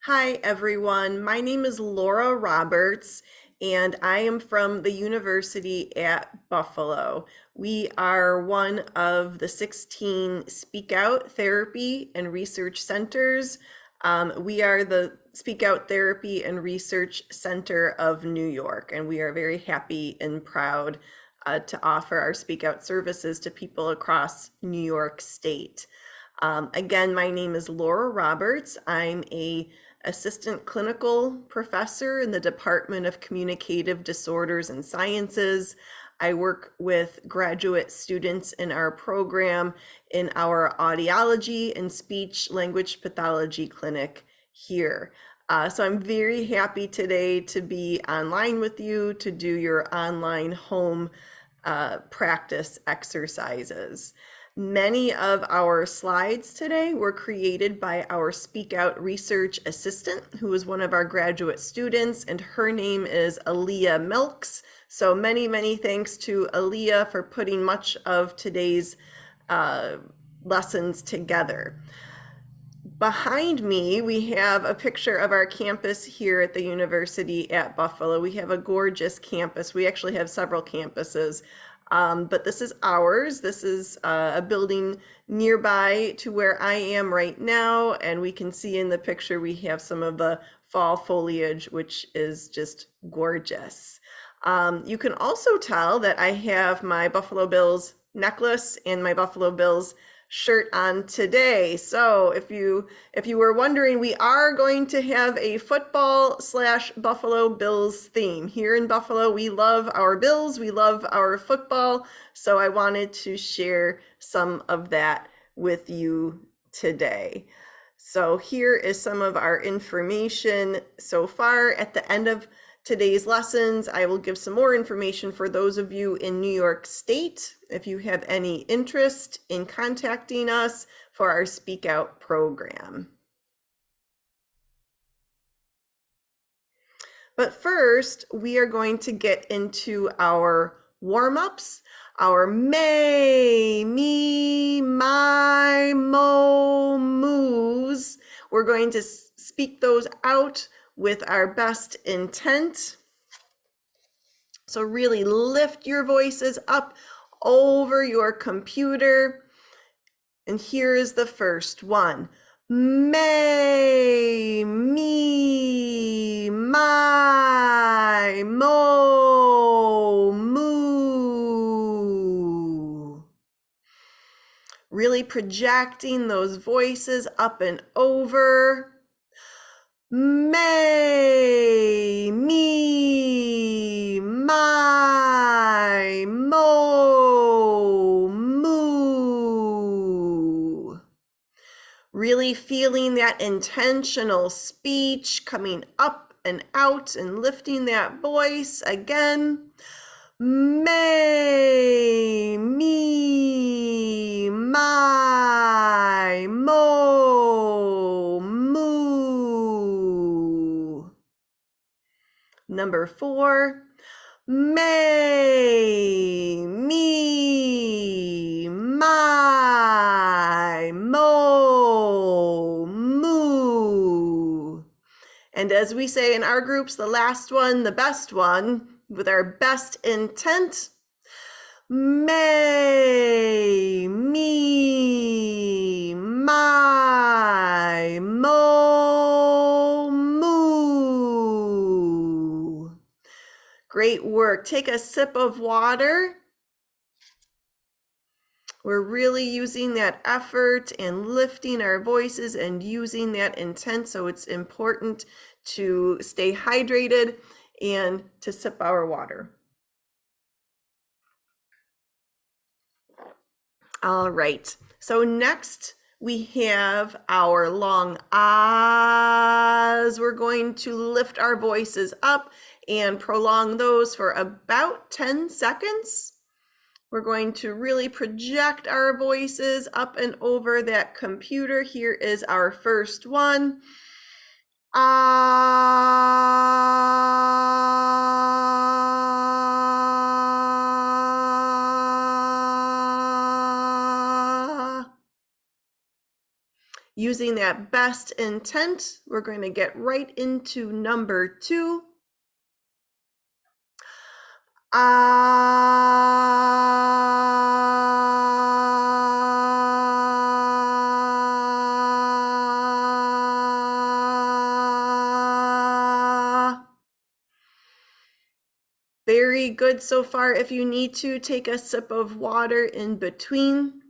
Hi, everyone. My name is Laura Roberts, and I am from the University at Buffalo. We are one of the 16 Speak Out Therapy and Research Centers. We are the Speak Out Therapy and Research Center of New York, and we are very happy and proud to offer our Speak Out services to people across New York State. Again, my name is Laura Roberts. I'm a assistant clinical professor in the Department of Communicative Disorders and Sciences. I work with graduate students in our program in our audiology and speech language pathology clinic here. So I'm very happy today to be online with you to do your online home practice exercises. Many of our slides today were created by our Speak Out research assistant, who is one of our graduate students, and her name is Aaliyah Milks. So many thanks to Aaliyah for putting much of today's lessons together. Behind me, we have a picture of our campus here at the University at Buffalo. We have a gorgeous campus. We actually have several campuses, but this is ours. This is a building nearby to where I am right now, and we can see in the picture we have some of the fall foliage, which is just gorgeous. You can also tell that I have my Buffalo Bills necklace and my Buffalo Bills shirt on today. So if you were wondering, we are going to have a football / Buffalo Bills theme. Here in Buffalo, we love our Bills, we love our football. So I wanted to share some of that with you today. So here is some of our information so far. At the end of today's lessons, I will give some more information for those of you in New York State, if you have any interest in contacting us for our Speak Out program. But first, we are going to get into our warm-ups, our may, me, my, mo, moos. We're going to speak those out with our best intent. So really lift your voices up over your computer. And here is the first one. May, me, my, mo, moo. Really projecting those voices up and over. May, me, my, mo, moo. Really feeling that intentional speech coming up and out and lifting that voice again. May, me, my, mo, moo. Number 4, may, me, my, mo, moo. And as we say in our groups, the last one, the best one, with our best intent. May, me, my, mo, moo. Great work. Take a sip of water. We're really using that effort and lifting our voices and using that intent. So it's important to stay hydrated and to sip our water. All right. So next we have our long ahs. We're going to lift our voices up and prolong those for about 10 seconds. We're going to really project our voices up and over that computer. Here is our first one. Ah. Using that best intent, we're going to get right into number 2. Very good so far. If you need to, take a sip of water in between.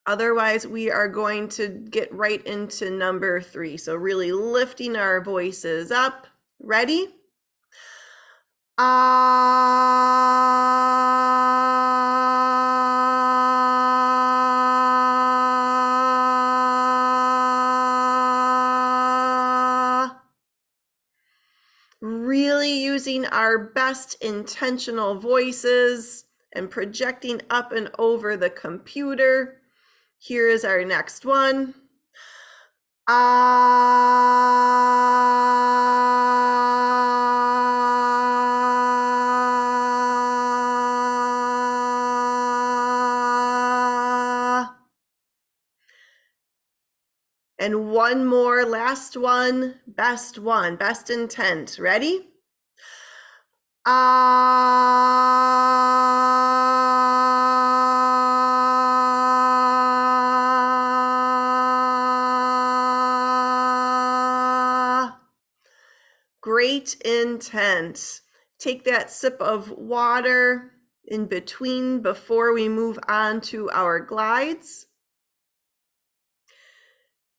Otherwise, we are going to get right into number 3. So really lifting our voices up. Ready? Really using our best intentional voices and projecting up and over the computer. Here is our next one. And one more, last one, best intent. Ready? Great intent. Take that sip of water in between before we move on to our glides.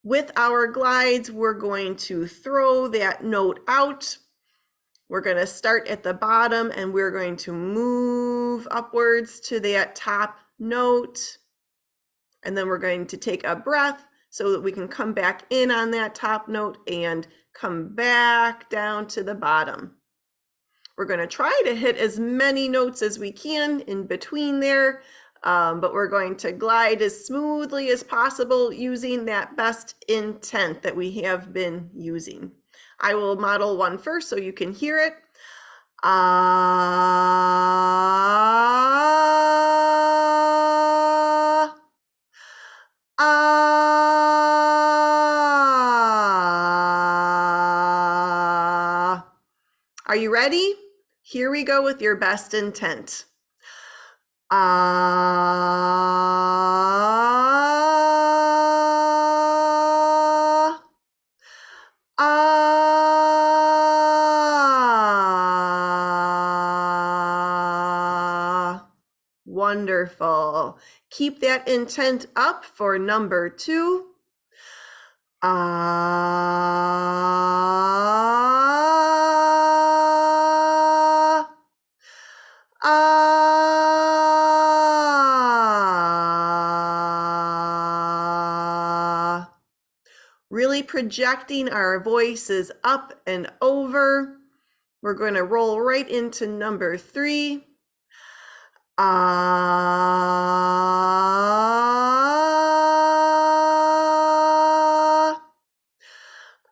With our glides, we're going to throw that note out. We're going to start at the bottom and we're going to move upwards to that top note. And then we're going to take a breath so that we can come back in on that top note and come back down to the bottom. We're going to try to hit as many notes as we can in between there, but we're going to glide as smoothly as possible using that best intent that we have been using. I will model one first so you can hear it. Ah, ah. Are you ready? Here we go with your best intent. Ah, ah. Wonderful. Keep that intent up for number 2. Ah, ah. Really projecting our voices up and over. We're going to roll right into number 3. Ah,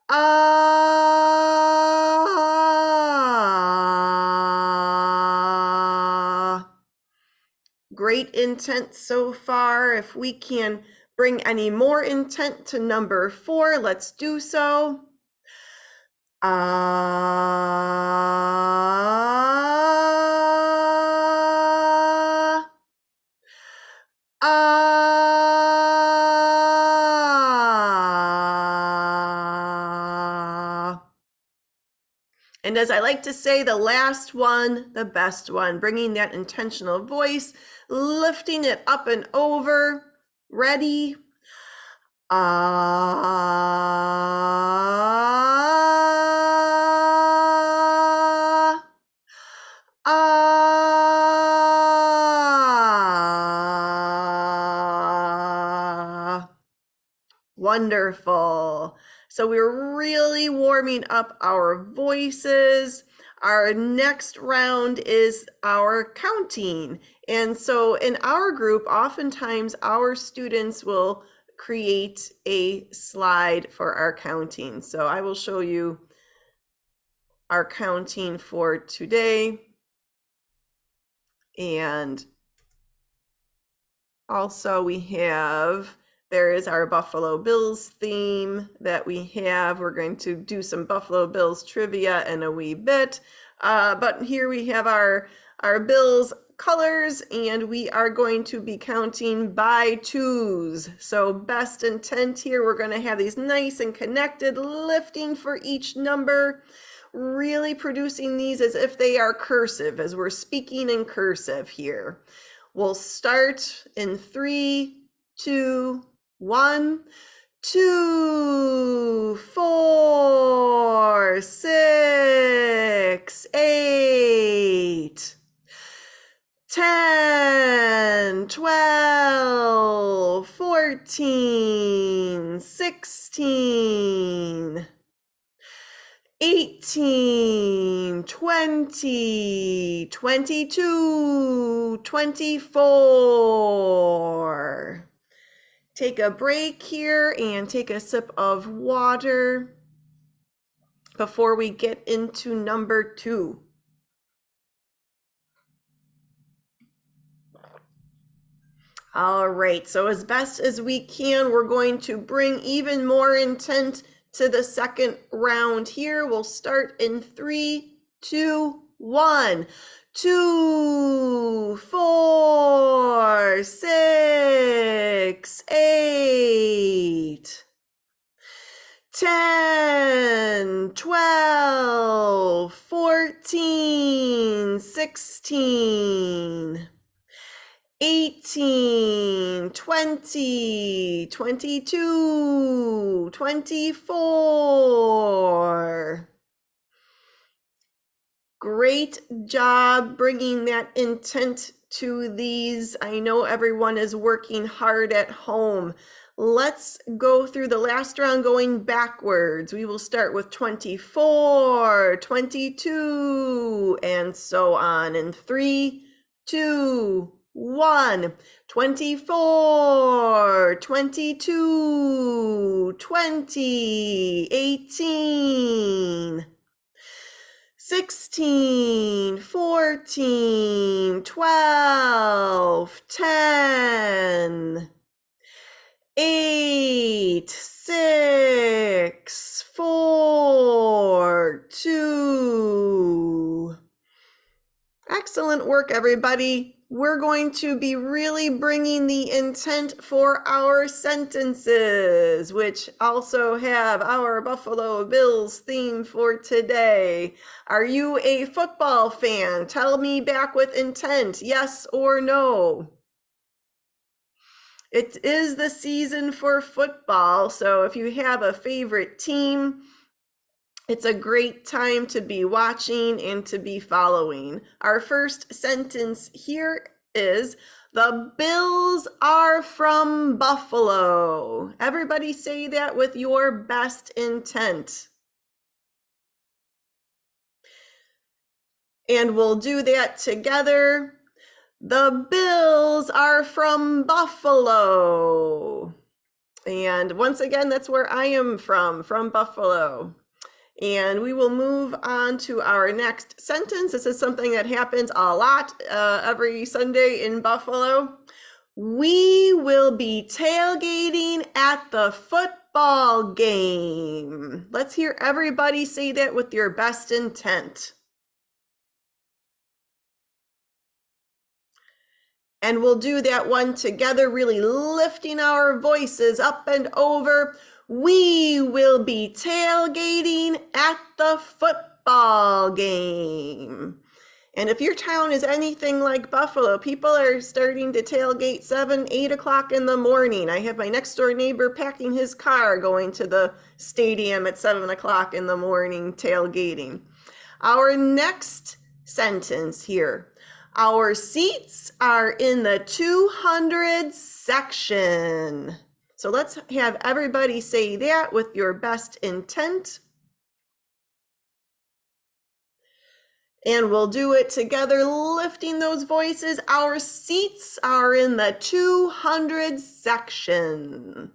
ah. Great intent so far. If we can bring any more intent to number 4, let's do so. Ah, ah. And as I like to say, the last one, the best one, bringing that intentional voice, lifting it up and over. Ready? Ah, ah. Wonderful. So we're really warming up our voices. Our next round is our counting. And so in our group, oftentimes our students will create a slide for our counting. So I will show you our counting for today. And also we have There is our Buffalo Bills theme that we have. We're going to do some Buffalo Bills trivia in a wee bit. But here we have our Bills colors, and we are going to be counting by twos. So best intent here, we're going to have these nice and connected, lifting for each number, really producing these as if they are cursive, as we're speaking in cursive here. We'll start in 3, 2, 1, 2, 4, 6, 8, 10, 12, 14, 16, 18, 20, 22, 24. Take a break here and take a sip of water before we get into number 2. All right, so as best as we can, we're going to bring even more intent to the second round here. We'll start in 3, 2, 1. 2, 4, 6, 8, 10, 12, 14, 16, 18, 20, 22, 24. Great job bringing that intent to these. I know everyone is working hard at home. Let's go through the last round going backwards. We will start with 24, 22, and so on. In 3, 2, 1, 24, 22, 20, 18, 16, 14, 12, 10, 8, 6, 4, 2. Excellent work, everybody. We're going to be really bringing the intent for our sentences, which also have our Buffalo Bills theme for today. Are you a football fan? Tell me back with intent, yes or no. It is the season for football, so if you have a favorite team, it's a great time to be watching and to be following. Our first sentence here is, the Bills are from Buffalo. Everybody say that with your best intent. And we'll do that together. The Bills are from Buffalo. And once again, that's where I am from Buffalo. And we will move on to our next sentence. This is something that happens a lot every Sunday in Buffalo. We will be tailgating at the football game. Let's hear everybody say that with your best intent. And we'll do that one together, really lifting our voices up and over. We will be tailgating at the football game. And if your town is anything like Buffalo, people are starting to tailgate 7, 8 o'clock in the morning. I have my next door neighbor packing his car going to the stadium at 7 o'clock in the morning tailgating. Our next sentence here. Our seats are in the 200 section. So let's have everybody say that with your best intent. And we'll do it together, lifting those voices. Our seats are in the 200 section.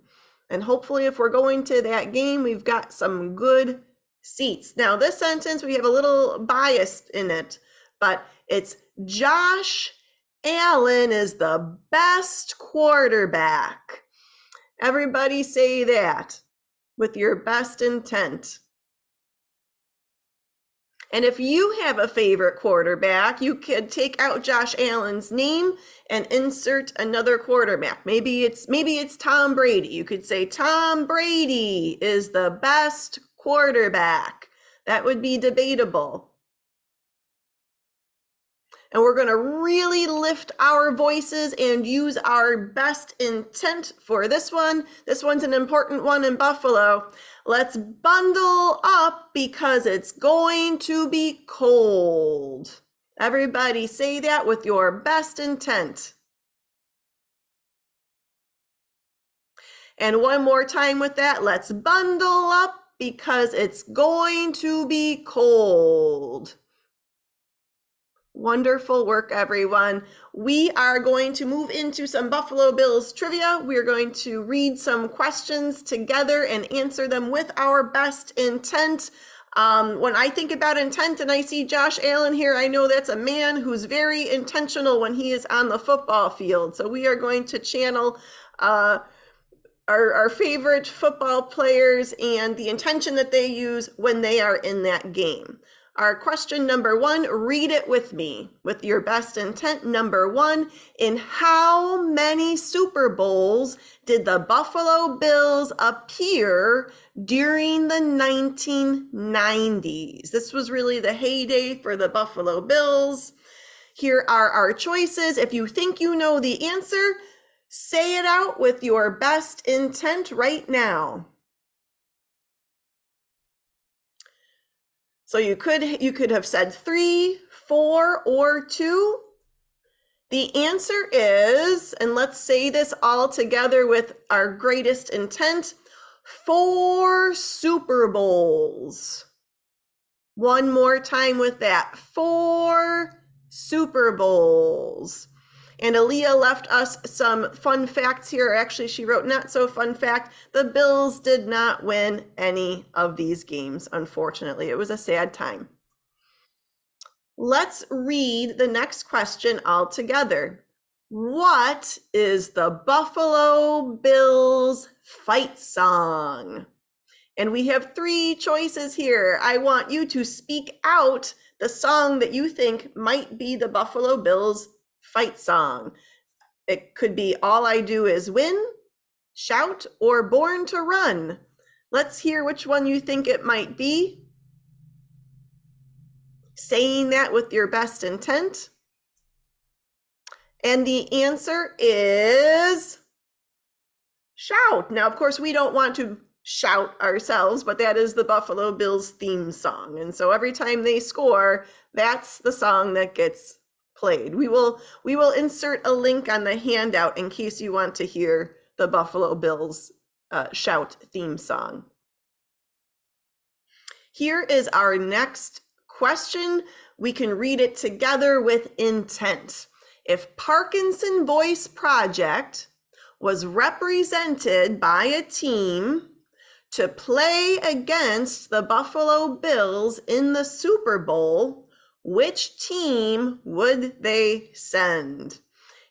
And hopefully if we're going to that game, we've got some good seats. Now this sentence, we have a little bias in it, but it's Josh Allen is the best quarterback. Everybody say that with your best intent. And if you have a favorite quarterback, you could take out Josh Allen's name and insert another quarterback. Maybe it's Tom Brady. You could say Tom Brady is the best quarterback. That would be debatable. And we're going to really lift our voices and use our best intent for this one. This one's an important one in Buffalo. Let's bundle up because it's going to be cold. Everybody say that with your best intent. And one more time with that. Let's bundle up because it's going to be cold. Wonderful work, everyone. We are going to move into some Buffalo Bills trivia. We're going to read some questions together and answer them with our best intent. When I think about intent and I see Josh Allen here, I know that's a man who's very intentional when he is on the football field. So we are going to channel our favorite football players and the intention that they use when they are in that game. Our question number one, read it with me with your best intent. Number one, in how many Super Bowls did the Buffalo Bills appear during the 1990s? This was really the heyday for the Buffalo Bills. Here are our choices. If you think you know the answer, say it out with your best intent right now. So you could have said 3, 4, or 2. The answer is, and let's say this all together with our greatest intent, 4 Super Bowls. One more time with that, 4 Super Bowls. And Aaliyah left us some fun facts here. Actually, she wrote not so fun fact. The Bills did not win any of these games, unfortunately. It was a sad time. Let's read the next question all together. What is the Buffalo Bills fight song? And we have 3 choices here. I want you to speak out the song that you think might be the Buffalo Bills fight song. It could be All I Do Is Win, Shout, or Born to Run. Let's hear which one you think it might be. Saying that with your best intent. And the answer is Shout. Now, of course, we don't want to shout ourselves, but that is the Buffalo Bills theme song. And so every time they score, that's the song that gets played. We will insert a link on the handout in case you want to hear the Buffalo Bills shout theme song. Here is our next question. We can read it together with intent. If Parkinson Voice Project was represented by a team to play against the Buffalo Bills in the Super Bowl, which team would they send?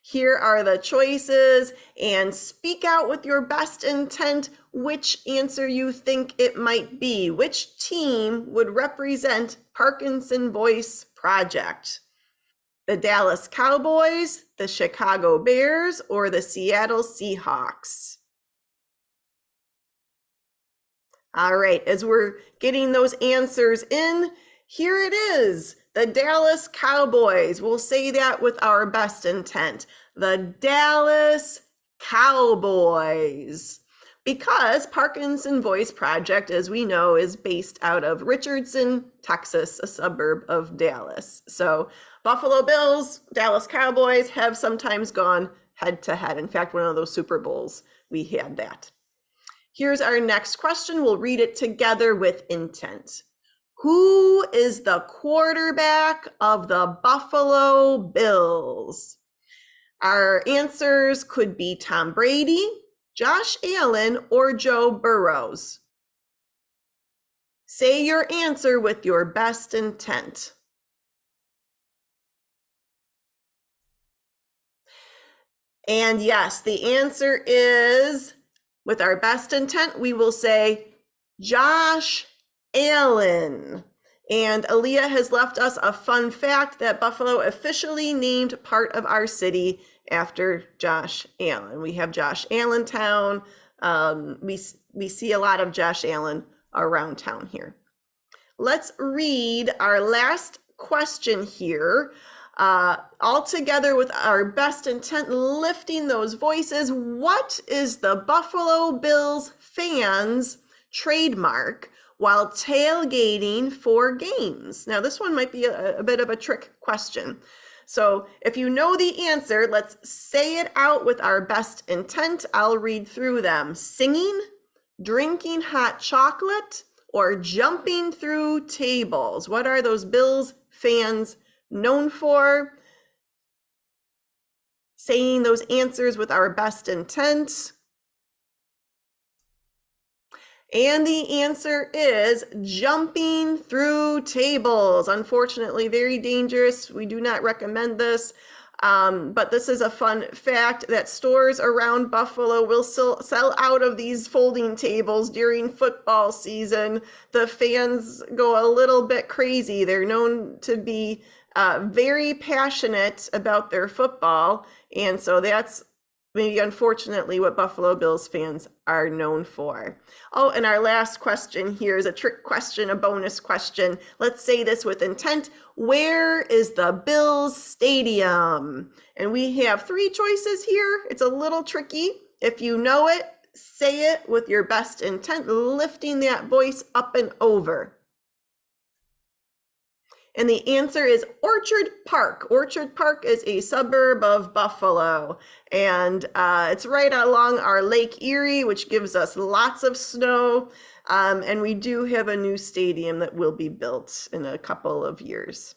Here are the choices, and speak out with your best intent which answer you think it might be. Which team would represent Parkinson Voice Project? The Dallas Cowboys, the Chicago Bears, or the Seattle Seahawks? All right, as we're getting those answers in, here it is. The Dallas Cowboys. We'll say that with our best intent. The Dallas Cowboys. Because Parkinson Voice Project, as we know, is based out of Richardson, Texas, a suburb of Dallas. So Buffalo Bills, Dallas Cowboys have sometimes gone head to head. In fact, one of those Super Bowls, we had that. Here's our next question. We'll read it together with intent. Who is the quarterback of the Buffalo Bills? Our answers could be Tom Brady, Josh Allen, or Joe Burrows. Say your answer with your best intent. And yes, the answer is, With our best intent, we will say Josh Allen. And Aaliyah has left us a fun fact that Buffalo officially named part of our city after Josh Allen. We have Josh Allentown. We see a lot of Josh Allen around town here. Let's read our last question here. All together with our best intent, lifting those voices. What is the Buffalo Bills fans' trademark while tailgating for games? Now, this one might be a bit of a trick question. So if you know the answer, let's say it out with our best intent. I'll read through them. Singing, drinking hot chocolate, or jumping through tables. What are those Bills fans known for? Saying those answers with our best intent. And the answer is jumping through tables. Unfortunately, very dangerous. We do not recommend this. But this is a fun fact that stores around Buffalo will still sell out of these folding tables during football season. The fans go a little bit crazy. They're known to be very passionate about their football. And so that's maybe unfortunately what Buffalo Bills fans are known for. Oh, and our last question here is a trick question, a bonus question. Let's say this with intent. Where is the Bills Stadium? And we have 3 choices here. It's a little tricky. If you know it, say it with your best intent, lifting that voice up and over. And the answer is Orchard Park. Orchard Park is a suburb of Buffalo, and it's right along our Lake Erie, which gives us lots of snow. And we do have a new stadium that will be built in a couple of years.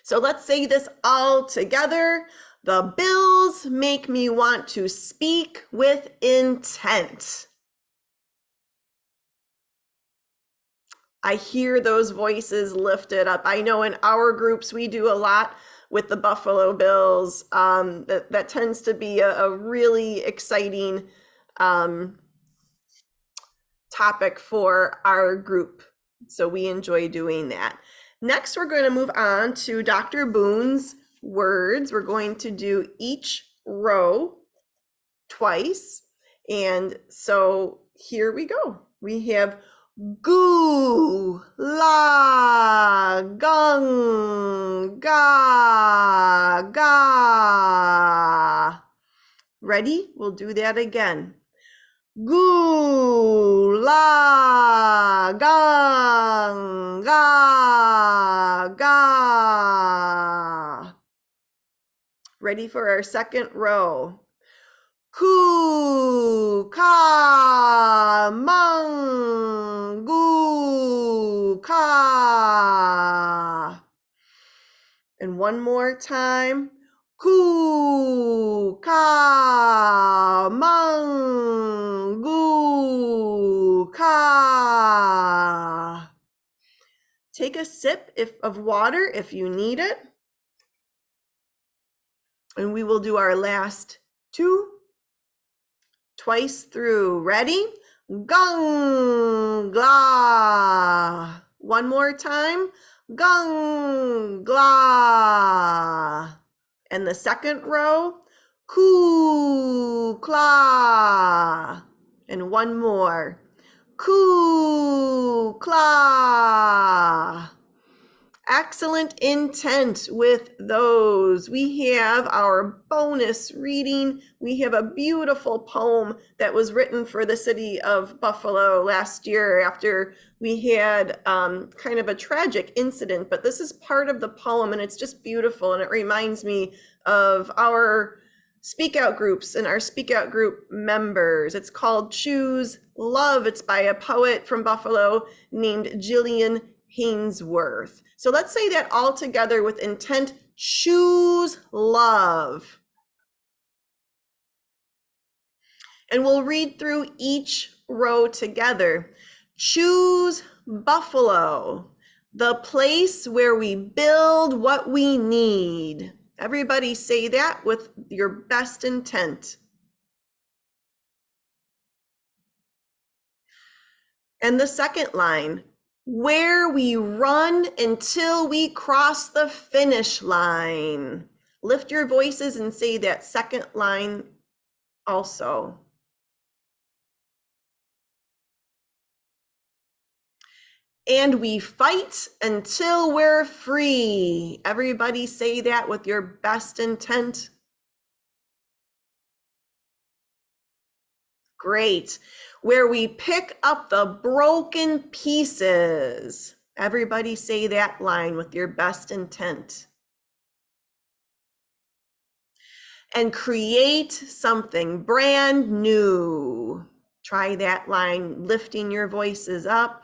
So let's say this all together. The Bills make me want to speak with intent. I hear those voices lifted up. I know in our groups, we do a lot with the Buffalo Bills. That tends to be a really exciting topic for our group. So we enjoy doing that. Next, we're going to move on to Dr. Boone's words. We're going to do each row twice. And so here we go. We have goo, la, gung, ga, ga. Ready? We'll do that again. Goo, la, gung, ga, ga. Ready for our second row. Ku, ka, mung, gu, ka. And one more time. Ku, ka, mung, gu, ka. Take a sip of water if you need it. And we will do our last 2 twice through. Ready? Gung, gla. One more time. Gung, gla. And the second row. Ku, kla. And one more. Ku, kla. Excellent intent with those. We have our bonus reading. We have a beautiful poem that was written for the city of Buffalo last year after we had kind of a tragic incident, but this is part of the poem and it's just beautiful and it reminds me of our Speak Out groups and our Speak Out group members. It's called Choose Love. It's by a poet from Buffalo named Jillian Hainsworth. So let's say that all together with intent. Choose love. And we'll read through each row together. Choose Buffalo, the place where we build what we need. Everybody say that with your best intent. And the second line, where we run until we cross the finish line. Lift your voices and say that second line also. And we fight until we're free. Everybody say that with your best intent. Great. Where we pick up the broken pieces. Everybody say that line with your best intent. And create something brand new. Try that line, lifting your voices up.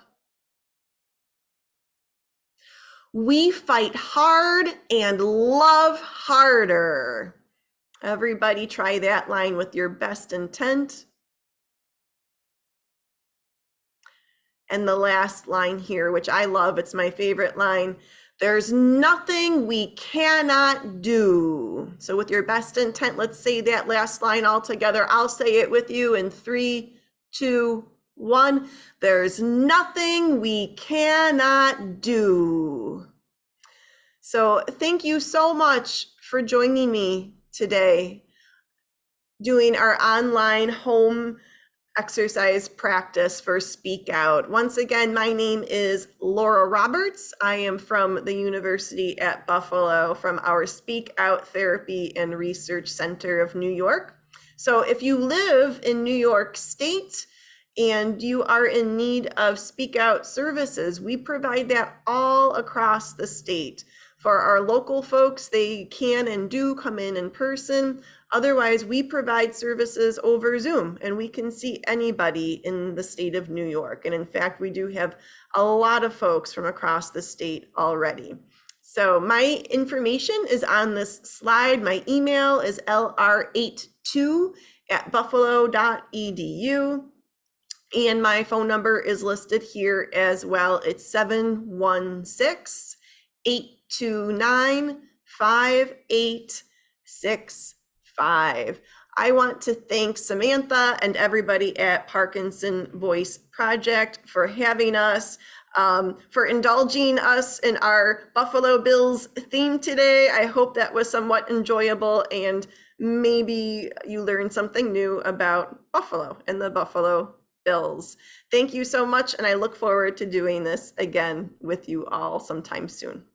We fight hard and love harder. Everybody try that line with your best intent. And the last line here, which I love, it's my favorite line. There's nothing we cannot do. So with your best intent, let's say that last line all together. I'll say it with you in 3, 2, 1. There's nothing we cannot do. So thank you so much for joining me today, doing our online home exercise practice for Speak Out. Once again, my name is Laura Roberts. I am from the University at Buffalo, from our Speak Out Therapy and Research Center of New York. So if you live in New York State and you are in need of Speak Out services, we provide that all across the state. For our local folks, they can and do come in person. Otherwise, we provide services over Zoom, and we can see anybody in the state of New York. And in fact, we do have a lot of folks from across the state already. So my information is on this slide. My email is lr82@buffalo.edu. And my phone number is listed here as well. It's 716-829-5865. I want to thank Samantha and everybody at Parkinson Voice Project for having us, for indulging us in our Buffalo Bills theme today. I hope that was somewhat enjoyable, and maybe you learned something new about Buffalo and the Buffalo Bills. Thank you so much, and I look forward to doing this again with you all sometime soon.